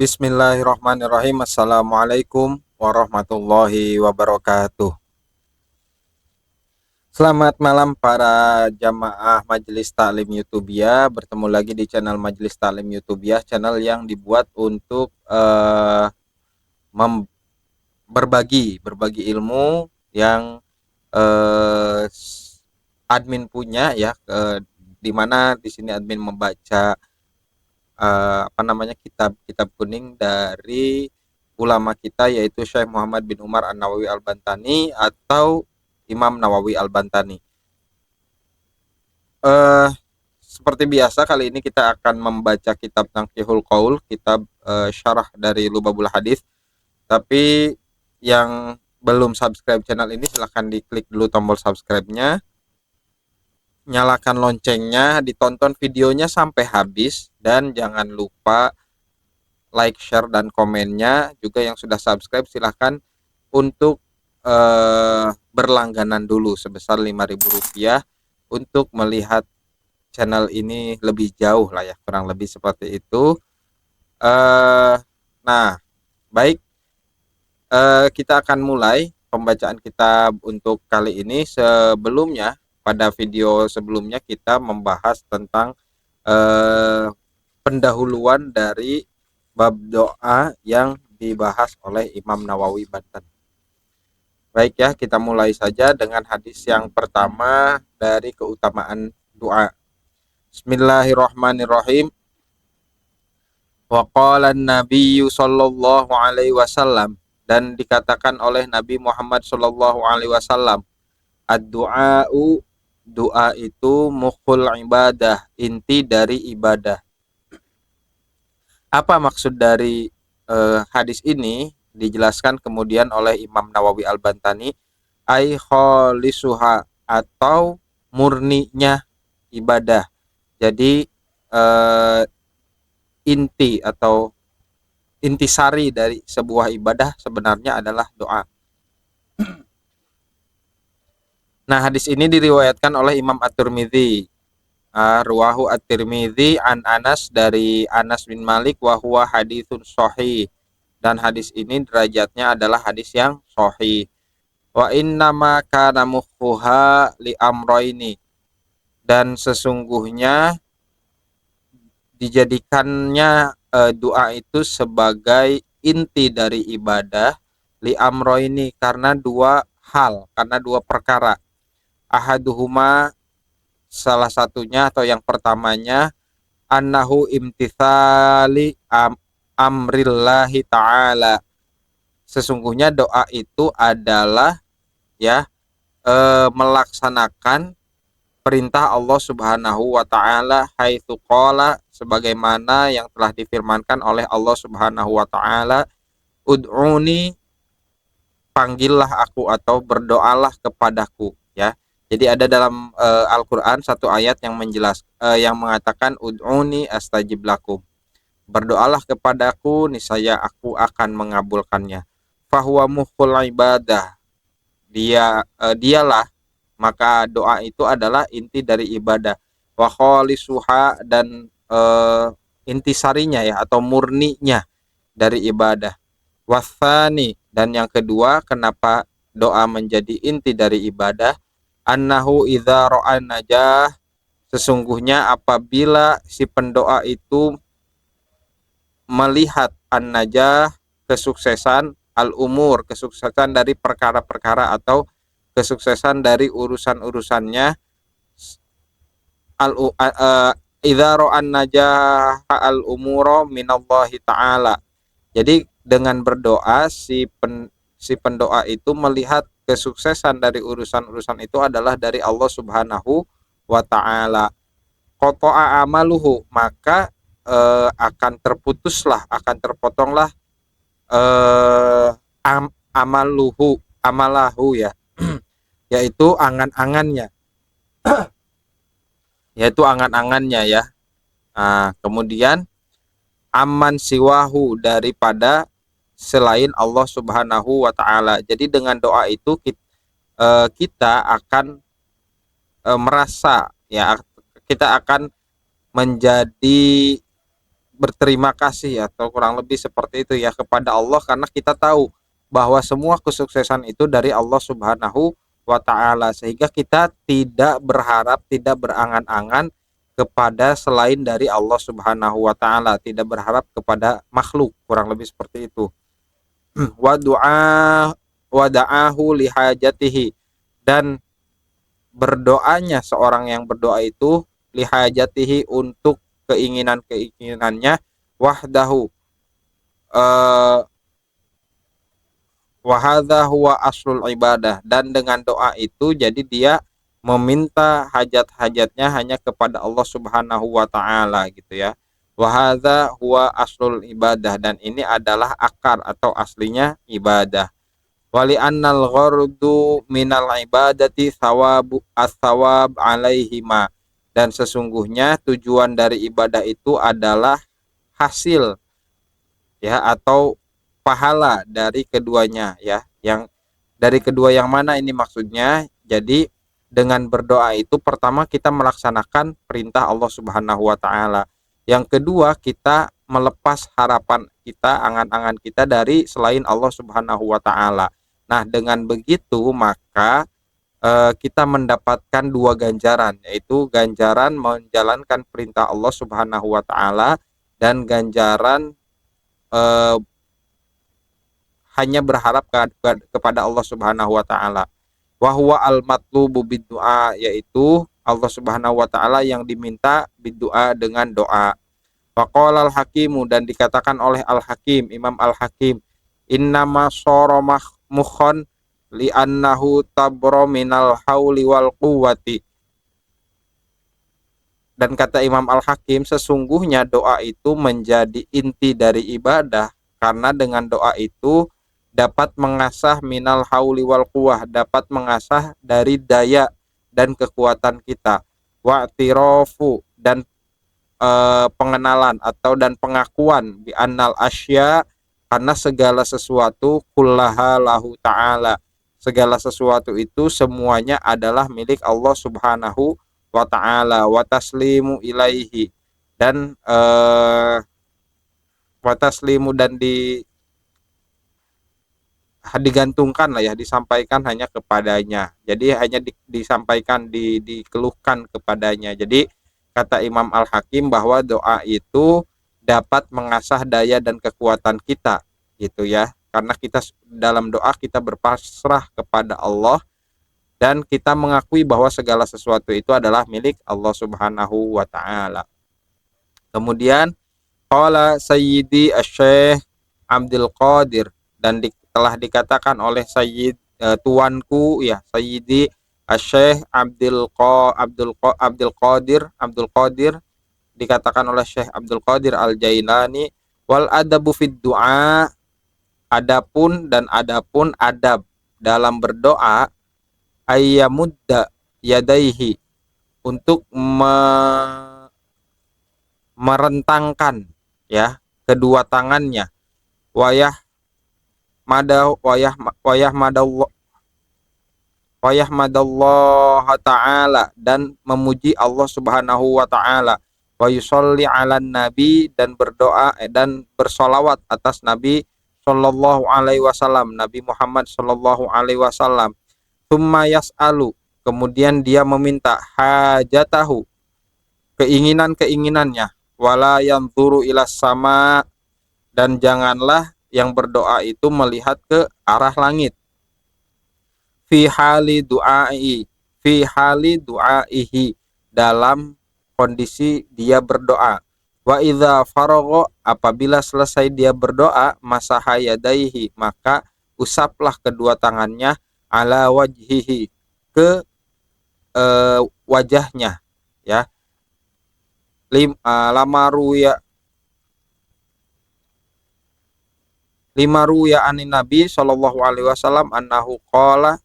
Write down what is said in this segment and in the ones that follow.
Bismillahirrahmanirrahim. Assalamualaikum warahmatullahi wabarakatuh. Selamat malam para jamaah Majelis Taklim YouTubiah. Bertemu lagi di channel Majelis Taklim YouTubiah, channel yang dibuat untuk berbagi ilmu yang admin punya ya. Dimana di sini admin membaca kitab kuning dari ulama kita, yaitu Syekh Muhammad bin Umar An-Nawawi Al-Bantani atau Imam Nawawi Al-Bantani. Seperti biasa, kali ini kita akan membaca kitab Tanqihul Qaul, kitab syarah dari Lubabul Hadis. Tapi yang belum subscribe channel ini, silahkan diklik dulu tombol subscribe-nya, nyalakan loncengnya, ditonton videonya sampai habis, dan jangan lupa like, share, dan komennya. Juga yang sudah subscribe silahkan untuk berlangganan dulu sebesar Rp5.000 untuk melihat channel ini lebih jauh lah ya, kurang lebih seperti itu. Nah, baik, kita akan mulai pembacaan kitab untuk kali ini. Sebelumnya, pada video sebelumnya kita membahas tentang pendahuluan dari bab doa yang dibahas oleh Imam Nawawi Banten. Baik ya, kita mulai saja dengan hadis yang pertama dari keutamaan doa. Bismillahirrahmanirrahim. Wa qala an-nabiyyu sallallahu alaihi wasallam, dan dikatakan oleh Nabi Muhammad sallallahu alaihi wasallam, ad-du'a'u, doa itu mukhul ibadah, inti dari ibadah. Apa maksud dari hadis ini? Dijelaskan kemudian oleh Imam Nawawi Al-Bantani, ai khalisuha, atau murninya ibadah. Jadi inti atau intisari dari sebuah ibadah sebenarnya adalah doa. Nah, hadis ini diriwayatkan oleh Imam At-Tirmidzi. Ruwahu At-Tirmidzi an Anas, dari Anas bin Malik, wa huwa haditsun shahih, dan hadis ini derajatnya adalah hadis yang sahih. Wa innama kana mukhuha li amroini, dan sesungguhnya dijadikannya doa itu sebagai inti dari ibadah, li amroini, karena dua hal, karena dua perkara. Ahaduhuma, salah satunya atau yang pertamanya, annahu imtithali amrillahi ta'ala, sesungguhnya doa itu adalah ya melaksanakan perintah Allah Subhanahu wa ta'ala, haitsu qala, sebagaimana yang telah difirmankan oleh Allah Subhanahu wa ta'ala, ud'uni, panggillah aku atau berdoalah kepadaku ya. Jadi ada dalam Al-Qur'an satu ayat yang yang mengatakan ud'uni astajib lakum, berdoalah kepadaku, niscaya aku akan mengabulkannya. Fahuwa mukhul ibadah, dialah, maka doa itu adalah inti dari ibadah. Wa khalisuha, dan intisarinya ya, atau murninya dari ibadah. Wathani, dan yang kedua, kenapa doa menjadi inti dari ibadah, annahu idza ra'a najah, sesungguhnya apabila si pendoa itu melihat an-najah, kesuksesan, al-umur, kesuksesan dari perkara-perkara atau kesuksesan dari urusan-urusannya, idza ra'an najah al-umura minallahi ta'ala. Jadi dengan berdoa si pendoa itu melihat kesuksesan dari urusan-urusan itu adalah dari Allah Subhanahu wa ta'ala. Qata'a amaluhu, maka akan terputuslah, akan terpotonglah amalahu ya, yaitu angan-angannya, ya. Kemudian aman siwahu, daripada selain Allah Subhanahu wa ta'ala. Jadi dengan doa itu kita akan merasa ya, kita akan menjadi berterima kasih atau kurang lebih seperti itu ya kepada Allah, karena kita tahu bahwa semua kesuksesan itu dari Allah Subhanahu wa taala, sehingga kita tidak berharap, tidak berangan-angan kepada selain dari Allah Subhanahu wa taala, tidak berharap kepada makhluk, kurang lebih seperti itu. Wa du'a wa da'ahu lihajatihi, dan berdoanya seorang yang berdoa itu lihajatihi untuk keinginan-keinginannya, wahdahu, eh, wahadha huwa aslul ibadah, dan dengan doa itu jadi dia meminta hajat-hajatnya hanya kepada Allah Subhanahu wa taala gitu ya. Wahadha huwa aslul ibadah, dan ini adalah akar atau aslinya ibadah. Wali annal ghardu minal ibadati thawabu as-thawab alaihima, dan sesungguhnya tujuan dari ibadah itu adalah hasil ya atau pahala dari keduanya ya. Yang dari kedua yang mana ini maksudnya? Jadi dengan berdoa itu pertama kita melaksanakan perintah Allah Subhanahu wa taala. Yang kedua kita melepas harapan kita, angan-angan kita dari selain Allah Subhanahu wa taala. Nah, dengan begitu maka kita mendapatkan dua ganjaran, yaitu ganjaran menjalankan perintah Allah Subhanahu wa taala dan ganjaran eh, hanya berharap kepada Allah Subhanahu wa taala. Wa huwa al-matlubu bid-du'a, yaitu Allah Subhanahu wa taala yang diminta bid-du'a dengan doa. Wa qala al-hakimu, dan dikatakan oleh Al-Hakim, Imam Al-Hakim, innama sara mukhon li'annahu tabra minal hauli wal quwwati. Dan kata Imam Al-Hakim, sesungguhnya doa itu menjadi inti dari ibadah karena dengan doa itu dapat mengasah minal hauli wal quwah, dapat mengasah dari daya dan kekuatan kita. Wa'tirofu, dan pengenalan atau dan pengakuan bi annal asya, karena segala sesuatu kullaha lahu ta'ala, segala sesuatu itu semuanya adalah milik Allah Subhanahu wa ta'ala, wa taslimu ilaihi, dan wa taslimu, dan digantungkan lah ya, disampaikan hanya kepadanya. Jadi hanya disampaikan, dikeluhkan kepadanya. Jadi kata Imam Al-Hakim bahwa doa itu dapat mengasah daya dan kekuatan kita gitu ya. Karena kita dalam doa kita berpasrah kepada Allah dan kita mengakui bahwa segala sesuatu itu adalah milik Allah Subhanahu wa taala. Kemudian qala Sayyidi Asy-Syaikh Abdul Qadir, dan telah dikatakan oleh tuanku ya Sayyidi Asy-Syaikh Abdul Qadir, dikatakan oleh Syekh Abdul Qadir Al-Jailani, wal adabu fid du'a, adapun adab dalam berdoa, ayyamudda yadaihi, untuk merentangkan ya kedua tangannya, wayah mada wayah madallah wayah madallah ta'ala, dan memuji Allah Subhanahu wa ta'ala, wa yusolli ala nabi, dan berdoa dan bersolawat atas Nabi Sallallahu alaihi wasallam, Nabi Muhammad Sallallahu alaihi wasallam. Tsumma yas'alu, kemudian dia meminta hajatahu, keinginan-keinginannya, wala yanzuru ilas sama, dan janganlah yang berdoa itu melihat ke arah langit. Fi hali du'aihi, dalam kondisi dia berdoa. Wa idza faragha, apabila selesai dia berdoa, masaha yadaihi, maka usaplah kedua tangannya, ala wajhihi, ke wajahnya ya. Lima ruya anin Nabi Shallallahu alaihi wasallam annahu qala,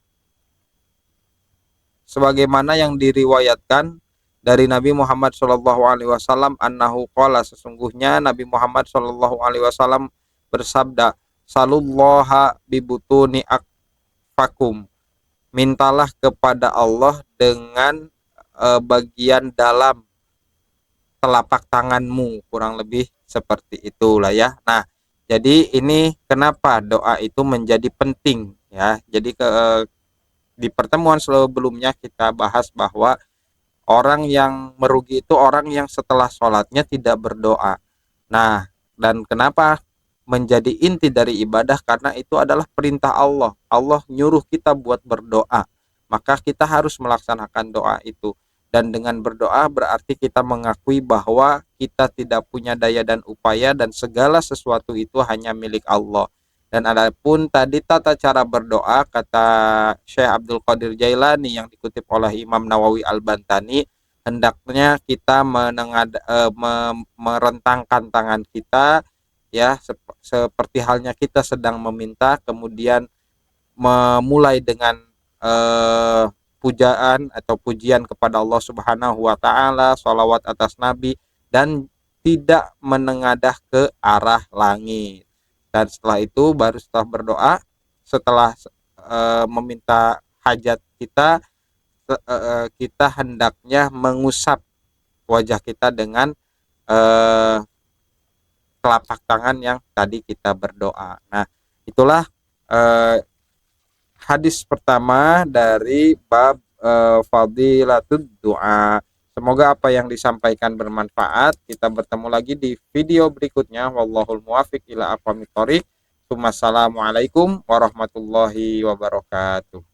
sebagaimana yang diriwayatkan dari Nabi Muhammad Shallallahu alaihi wasallam annahu qala, sesungguhnya Nabi Muhammad Shallallahu alaihi wasallam bersabda, salullaha bibutuni akfakum, mintalah kepada Allah dengan bagian dalam telapak tanganmu, kurang lebih seperti itulah ya. Nah, jadi ini kenapa doa itu menjadi penting ya. Jadi di pertemuan sebelumnya kita bahas bahwa orang yang merugi itu orang yang setelah sholatnya tidak berdoa. Nah, dan kenapa menjadi inti dari ibadah? Karena itu adalah perintah Allah. Allah nyuruh kita buat berdoa. Maka kita harus melaksanakan doa itu. Dan dengan berdoa berarti kita mengakui bahwa kita tidak punya daya dan upaya dan segala sesuatu itu hanya milik Allah. Dan adapun tadi tata cara berdoa kata Syekh Abdul Qadir Jailani yang dikutip oleh Imam Nawawi Al-Bantani, hendaknya kita merentangkan tangan kita ya seperti halnya kita sedang meminta, kemudian memulai dengan pujaan atau pujian kepada Allah Subhanahu wa taala, sholawat atas nabi, dan tidak menengadah ke arah langit. Dan setelah itu baru setelah berdoa, setelah meminta hajat kita, kita hendaknya mengusap wajah kita dengan eh, telapak tangan yang tadi kita berdoa. Nah, itulah eh, hadis pertama dari bab fadilatud doa. Semoga apa yang disampaikan bermanfaat. Kita bertemu lagi di video berikutnya. Wallahul muwafiq ila aqwamit thoriq. Wassalamualaikum warahmatullahi wabarakatuh.